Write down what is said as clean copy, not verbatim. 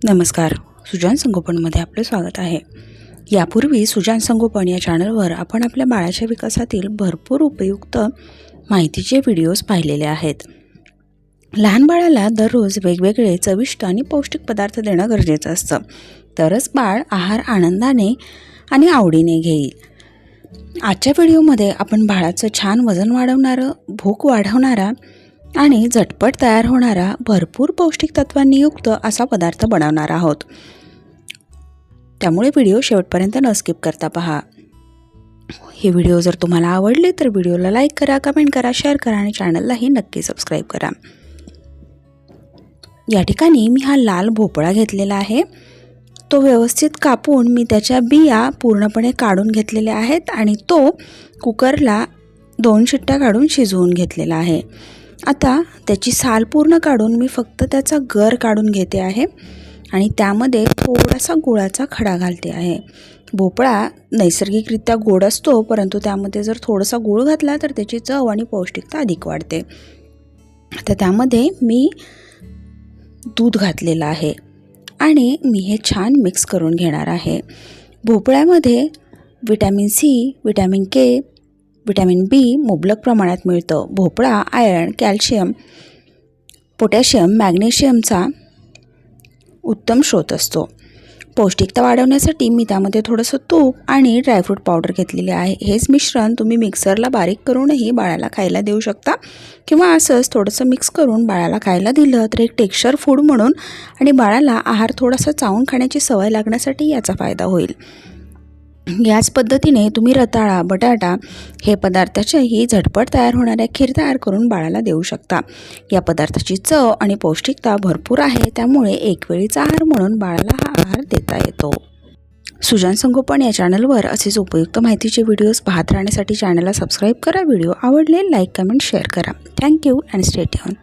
नमस्कार, सुजान संगोपनमध्ये आपले स्वागत आहे। यापूर्वी सुजान संगोपन या चॅनलवर आपण आपल्या बाळाच्या विकासातील भरपूर उपयुक्त माहितीचे व्हिडिओज पाहिलेले आहेत। लहान बाळाला दररोज वेगवेगळे चविष्ट आणि पौष्टिक पदार्थ देणं गरजेचं असतं, तरच बाळ आहार आनंदाने आणि आवडीने घेईल। आजच्या व्हिडिओमध्ये आपण बाळाचं छान वजन वाढवणारं, भूक वाढवणारा आणि झटपट तयार होणारा भरपूर पौष्टिक तत्वांनी युक्त असा पदार्थ बनवणार आहोत। त्यामुळे व्हिडिओ शेवटपर्यंत न स्किप करता पहा। हे व्हिडिओ जर तुम्हाला आवडले तर व्हिडिओला लाईक करा, कमेंट करा, शेअर करा आणि चॅनललाही नक्की सबस्क्राईब करा। या ठिकाणी मी हा लाल भोपळा घेतलेला आहे। तो व्यवस्थित कापून मी त्याच्या बिया पूर्णपणे काढून घेतलेल्या आहेत आणि तो कुकरला 2 शिट्ट्या काढून शिजवून घेतलेला आहे। आता त्याची साल पूर्ण काढून मी फक्त त्याचा गर काढून घेते आहे आणि त्यामध्ये थोडासा गुळाचा खडा घालते आहे। भोपळा नैसर्गिकरित्या गोड असतो, परंतु त्यामध्ये जर थोडासा गूळ घातला तर त्याची चव आणि पौष्टिकता अधिक वाढते। आता त्यामध्ये मी दूध घातलेलं आहे आणि मी हे छान मिक्स करून घेणार आहे। भोपळ्यामध्ये vitamin C, vitamin K, vitamin B मुबलक प्रमाणात मिळतं। भोपळा आयर्न, कॅल्शियम, पोटॅशियम, मॅग्नेशियमचा उत्तम स्रोत असतो। पौष्टिकता वाढवण्यासाठी मी त्यामध्ये थोडंसं तूप आणि ड्रायफ्रूट पावडर घेतलेले आहे। हेच मिश्रण तुम्ही मिक्सरला बारीक करूनही बाळाला खायला देऊ शकता किंवा असंच थोडंसं मिक्स करून बाळाला खायला दिलं तर एक टेक्स्चर फूड म्हणून आणि बाळाला आहार थोडासा चावून खाण्याची सवय लागण्यासाठी याचा फायदा होईल। याच पद्धतीने तुम्ही रताळा, बटाटा हे पदार्थाच्याही झटपट तयार होणाऱ्या खीर तयार करून बाळाला देऊ शकता। या पदार्थाची चव आणि पौष्टिकता भरपूर आहे, त्यामुळे एकवेळीचा आहार म्हणून बाळाला हा आहार देता येतो। सुजान संगोपन या चॅनलवर असेच उपयुक्त माहितीचे व्हिडिओज पाहत राहण्यासाठी चॅनलला सबस्क्राईब करा। व्हिडिओ आवडले लाईक, कमेंट, शेअर करा। Thank you and stay tune.